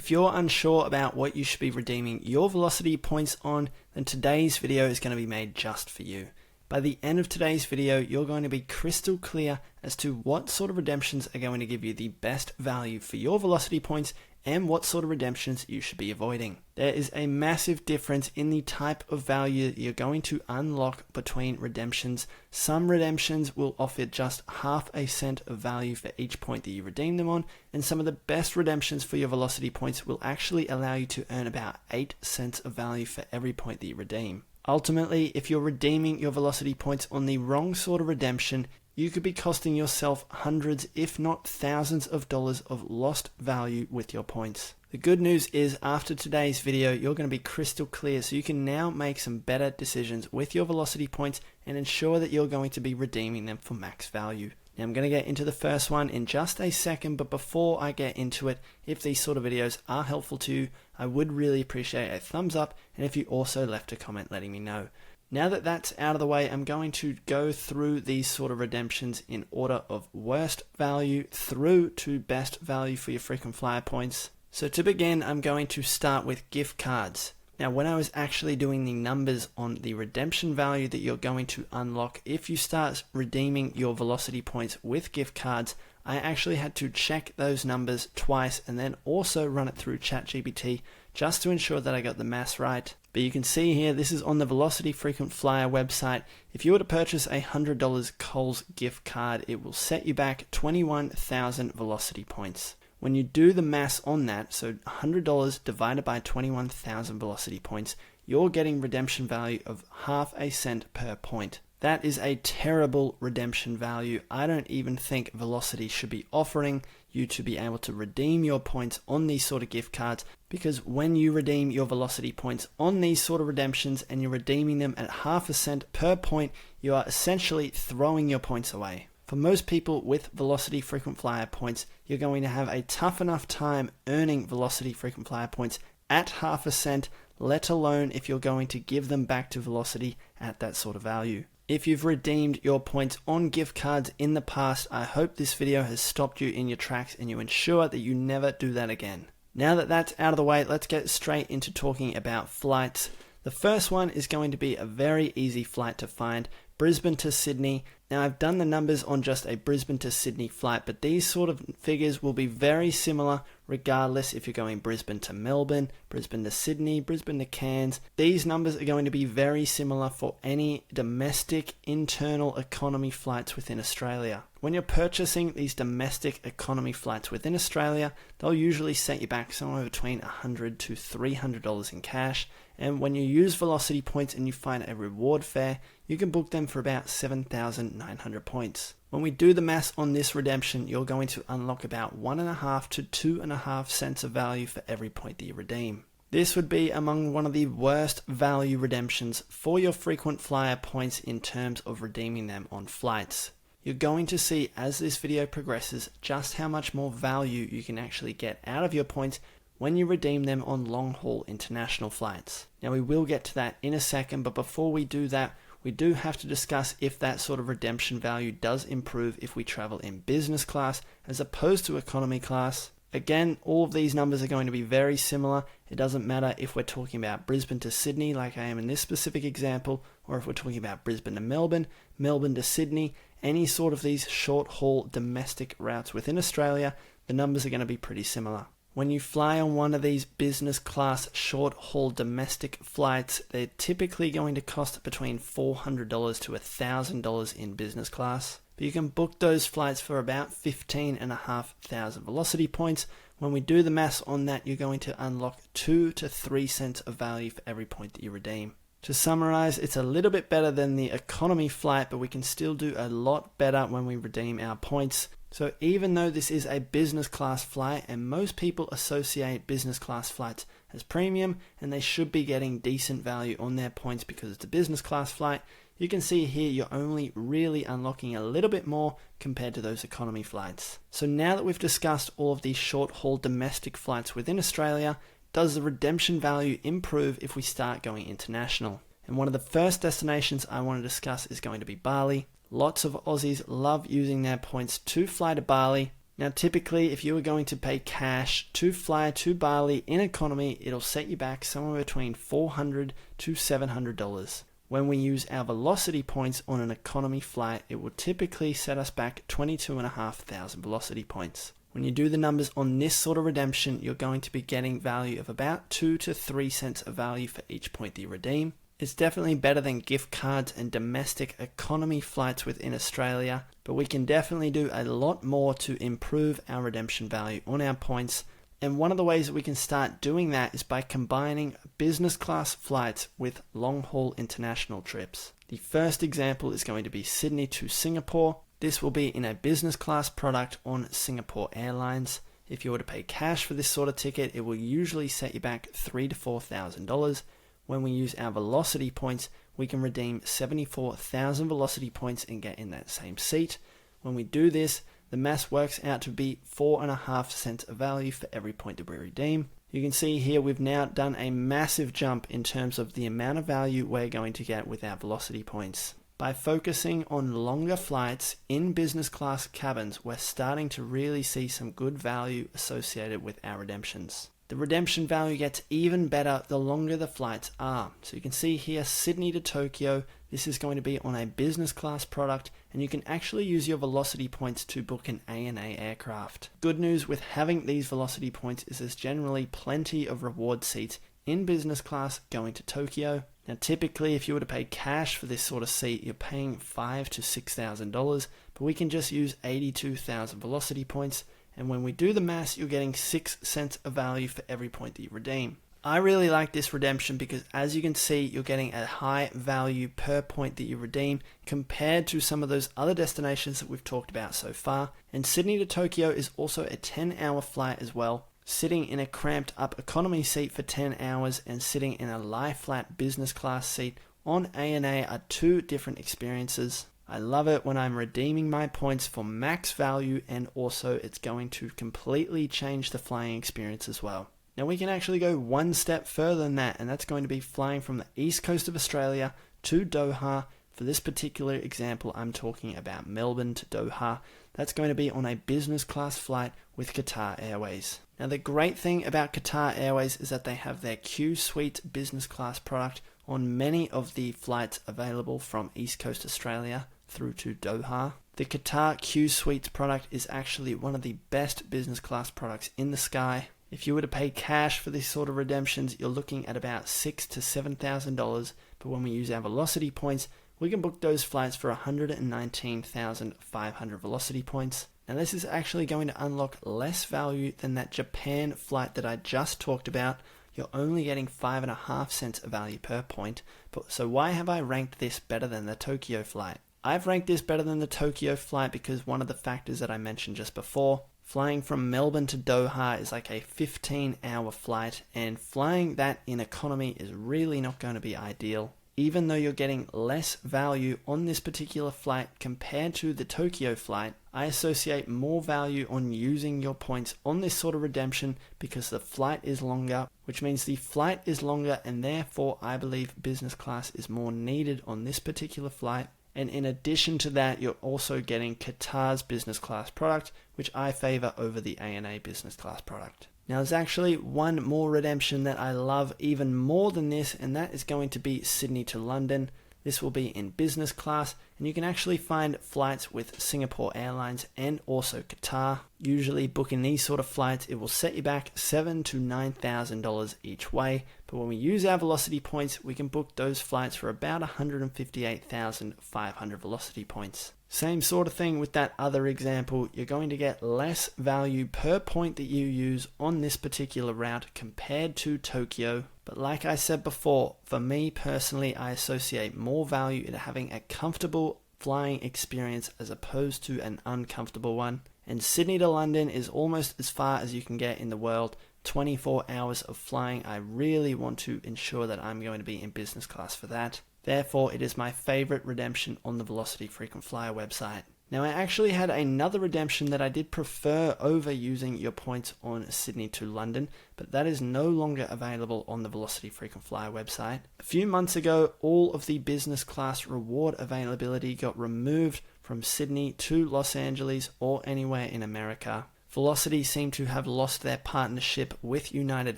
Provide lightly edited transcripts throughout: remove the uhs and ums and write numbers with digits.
If you're unsure about what you should be redeeming your Velocity points on, then today's video is going to be made just for you. By the end of today's video, you're going to be crystal clear as to what sort of redemptions are going to give you the best value for your Velocity points and what sort of redemptions you should be avoiding. There is a massive difference in the type of value that you're going to unlock between redemptions. Some redemptions will offer just half a cent of value for each point that you redeem them on, and some of the best redemptions for your Velocity points will actually allow you to earn about 8 cents of value for every point that you redeem. Ultimately, if you're redeeming your Velocity points on the wrong sort of redemption, you could be costing yourself hundreds, if not thousands of dollars of lost value with your points. The good news is after today's video, you're going to be crystal clear, so you can now make some better decisions with your Velocity points and ensure that you're going to be redeeming them for max value. Now I'm going to get into the first one in just a second, but before I get into it, if these sort of videos are helpful to you, I would really appreciate a thumbs up, and if you also left a comment letting me know. Now that that's out of the way, I'm going to go through these sort of redemptions in order of worst value through to best value for your frequent flyer points. So to begin, I'm going to start with gift cards. Now, when I was actually doing the numbers on the redemption value that you're going to unlock if you start redeeming your Velocity points with gift cards, I actually had to check those numbers twice and then also run it through ChatGPT just to ensure that I got the maths right. But you can see here, this is on the Velocity Frequent Flyer website. If you were to purchase a $100 Coles gift card, it will set you back 21,000 Velocity points. When you do the maths on that, so $100 divided by 21,000 Velocity points, you're getting redemption value of half a cent per point. That is a terrible redemption value. I don't even think Velocity should be offering you to be able to redeem your points on these sort of gift cards, because when you redeem your Velocity points on these sort of redemptions and you're redeeming them at half a cent per point, you are essentially throwing your points away. For most people with Velocity Frequent Flyer points, you're going to have a tough enough time earning Velocity Frequent Flyer points at half a cent, let alone if you're going to give them back to Velocity at that sort of value. If you've redeemed your points on gift cards in the past, I hope this video has stopped you in your tracks and you ensure that you never do that again. Now that that's out of the way, let's get straight into talking about flights. The first one is going to be a very easy flight to find, Brisbane to Sydney. Now I've done the numbers on just a Brisbane to Sydney flight, but these sort of figures will be very similar regardless if you're going Brisbane to Melbourne, Brisbane to Sydney, Brisbane to Cairns. These numbers are going to be very similar for any domestic internal economy flights within Australia. When you're purchasing these domestic economy flights within Australia, they'll usually set you back somewhere between $100 to $300 in cash. And when you use Velocity points and you find a reward fare, you can book them for about 7,900 points. When we do the maths on this redemption, you're going to unlock about 1.5 to 2.5 cents of value for every point that you redeem. This would be among one of the worst value redemptions for your frequent flyer points in terms of redeeming them on flights. You're going to see as this video progresses just how much more value you can actually get out of your points when you redeem them on long-haul international flights. Now we will get to that in a second, but before we do that, we do have to discuss if that sort of redemption value does improve if we travel in business class as opposed to economy class. Again, all of these numbers are going to be very similar. It doesn't matter if we're talking about Brisbane to Sydney like I am in this specific example, or if we're talking about Brisbane to Melbourne, Melbourne to Sydney, any sort of these short-haul domestic routes within Australia, the numbers are going to be pretty similar. When you fly on one of these business class short-haul domestic flights, they're typically going to cost between $400 to $1,000 in business class. But you can book those flights for about 15,500 Velocity points. When we do the maths on that, you're going to unlock 2 to 3 cents of value for every point that you redeem. To summarize, it's a little bit better than the economy flight, but we can still do a lot better when we redeem our points. So even though this is a business class flight, and most people associate business class flights as premium, and they should be getting decent value on their points because it's a business class flight, you can see here you're only really unlocking a little bit more compared to those economy flights. So now that we've discussed all of these short-haul domestic flights within Australia, does the redemption value improve if we start going international? And one of the first destinations I want to discuss is going to be Bali. Lots of Aussies love using their points to fly to Bali. Now typically if you were going to pay cash to fly to Bali in economy, it'll set you back somewhere between $400 to $700. When we use our velocity points on an economy flight, it will typically set us back 22,500 velocity points. When you do the numbers on this sort of redemption, you're going to be getting value of about 2 to 3 cents of value for each point that you redeem. It's definitely better than gift cards and domestic economy flights within Australia, but we can definitely do a lot more to improve our redemption value on our points. And one of the ways that we can start doing that is by combining business class flights with long-haul international trips. The first example is going to be Sydney to Singapore. This will be in a business class product on Singapore Airlines. If you were to pay cash for this sort of ticket, it will usually set you back $3,000 to $4,000. When we use our velocity points, we can redeem 74,000 velocity points and get in that same seat. When we do this, the math works out to be 4.5 cents of value for every point that we redeem. You can see here we've now done a massive jump in terms of the amount of value we're going to get with our velocity points. By focusing on longer flights in business class cabins, we're starting to really see some good value associated with our redemptions. The redemption value gets even better the longer the flights are. So you can see here Sydney to Tokyo, this is going to be on a business class product, and you can actually use your velocity points to book an ANA aircraft. Good news with having these velocity points is there's generally plenty of reward seats in business class going to Tokyo. Now typically if you were to pay cash for this sort of seat, you're paying $5,000 to $6,000, but we can just use 82,000 velocity points, and when we do the maths, you're getting 6 cents of value for every point that you redeem. I really like this redemption because as you can see, you're getting a high value per point that you redeem compared to some of those other destinations that we've talked about so far. And Sydney to Tokyo is also a 10-hour flight as well. Sitting in a cramped up economy seat for 10 hours and sitting in a lie flat business class seat on ANA are two different experiences. I love it when I'm redeeming my points for max value, and also it's going to completely change the flying experience as well. Now we can actually go one step further than that, and that's going to be flying from the east coast of Australia to Doha. For this particular example, I'm talking about Melbourne to Doha. That's going to be on a business class flight with Qatar Airways. Now the great thing about Qatar Airways is that they have their Qsuite business class product on many of the flights available from East Coast Australia through to Doha. The Qatar Qsuite product is actually one of the best business class products in the sky. If you were to pay cash for this sort of redemptions, you're looking at about $6,000 to $7,000, but when we use our velocity points, we can book those flights for 119,500 velocity points. Now this is actually going to unlock less value than that Japan flight that I just talked about. You're only getting 5.5 cents of value per point. So why have I ranked this better than the Tokyo flight? I've ranked this better than the Tokyo flight because one of the factors that I mentioned just before, flying from Melbourne to Doha is like a 15-hour flight, and flying that in economy is really not going to be ideal. Even though you're getting less value on this particular flight compared to the Tokyo flight, I associate more value on using your points on this sort of redemption because the flight is longer, which means the flight is longer, and therefore I believe business class is more needed on this particular flight. And in addition to that, you're also getting Qatar's business class product, which I favor over the ANA business class product. Now there's actually one more redemption that I love even more than this, and that is going to be Sydney to London. This will be in business class, and you can actually find flights with Singapore Airlines and also Qatar. Usually booking these sort of flights, it will set you back $7,000 to $9,000 each way, but when we use our velocity points, we can book those flights for about 158,500 velocity points. Same sort of thing with that other example. You're going to get less value per point that you use on this particular route compared to Tokyo. But like I said before, for me personally, I associate more value in having a comfortable flying experience as opposed to an uncomfortable one. And Sydney to London is almost as far as you can get in the world. 24 hours of flying. I really want to ensure that I'm going to be in business class for that. Therefore, it is my favorite redemption on the Velocity Frequent Flyer website. Now, I actually had another redemption that I did prefer over using your points on Sydney to London, but that is no longer available on the Velocity Frequent Flyer website. A few months ago, all of the business class reward availability got removed from Sydney to Los Angeles or anywhere in America. Velocity seem to have lost their partnership with United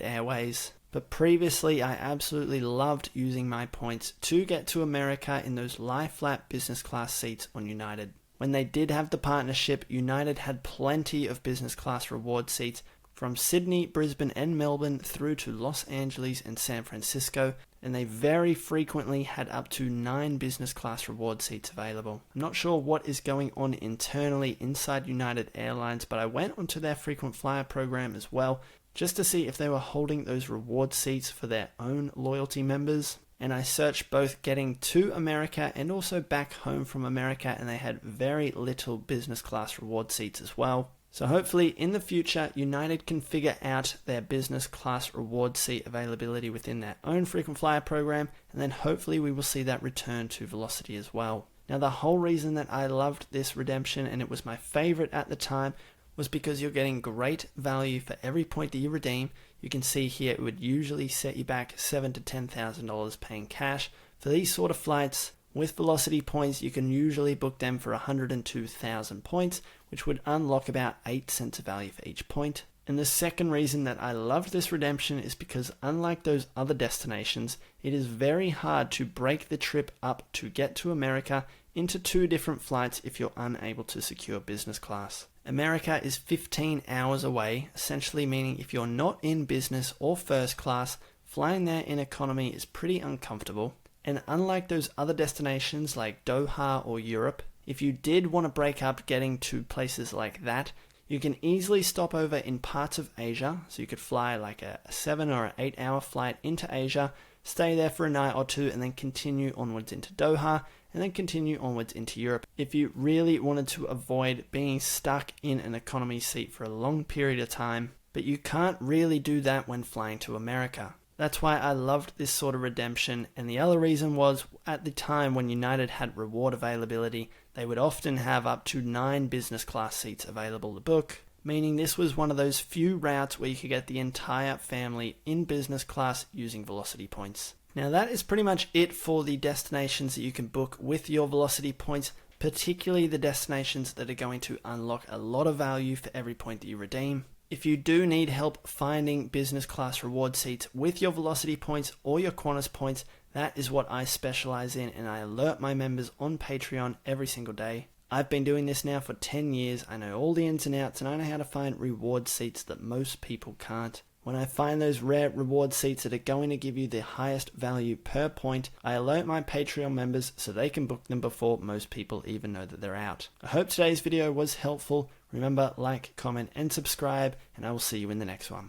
Airways, but previously I absolutely loved using my points to get to America in those lie-flat business class seats on United. When they did have the partnership, United had plenty of business class reward seats from Sydney, Brisbane and Melbourne through to Los Angeles and San Francisco, and they very frequently had up to 9 business class reward seats available. I'm not sure what is going on internally inside United Airlines, but I went onto their frequent flyer program as well, just to see if they were holding those reward seats for their own loyalty members. And I searched both getting to America and also back home from America, and they had very little business class reward seats as well. So hopefully in the future, United can figure out their business class reward seat availability within their own frequent flyer program, and then hopefully we will see that return to Velocity as well. Now the whole reason that I loved this redemption, and it was my favorite at the time, was because you're getting great value for every point that you redeem. You can see here it would usually set you back $7,000 to $10,000 paying cash. For these sort of flights, with Velocity points, you can usually book them for 102,000 points, which would unlock about 8 cents of value for each point. And the second reason that I loved this redemption is because unlike those other destinations, it is very hard to break the trip up to get to America into 2 different flights if you're unable to secure business class. America is 15 hours away, essentially meaning if you're not in business or first class, flying there in economy is pretty uncomfortable. And unlike those other destinations like Doha or Europe, if you did want to break up getting to places like that, you can easily stop over in parts of Asia. So you could fly like a 7 or an 8 hour flight into Asia, stay there for a night or 2, and then continue onwards into Doha, and then continue onwards into Europe if you really wanted to avoid being stuck in an economy seat for a long period of time. But you can't really do that when flying to America. That's why I loved this sort of redemption, and the other reason was at the time when United had reward availability, they would often have up to 9 business class seats available to book, meaning this was one of those few routes where you could get the entire family in business class using Velocity points. Now that is pretty much it for the destinations that you can book with your Velocity points, particularly the destinations that are going to unlock a lot of value for every point that you redeem. If you do need help finding business class reward seats with your Velocity points or your Qantas points, that is what I specialize in, and I alert my members on Patreon every single day. I've been doing this now for 10 years. I know all the ins and outs, and I know how to find reward seats that most people can't. When I find those rare reward seats that are going to give you the highest value per point, I alert my Patreon members so they can book them before most people even know that they're out. I hope today's video was helpful. Remember, like, comment, and subscribe, and I will see you in the next one.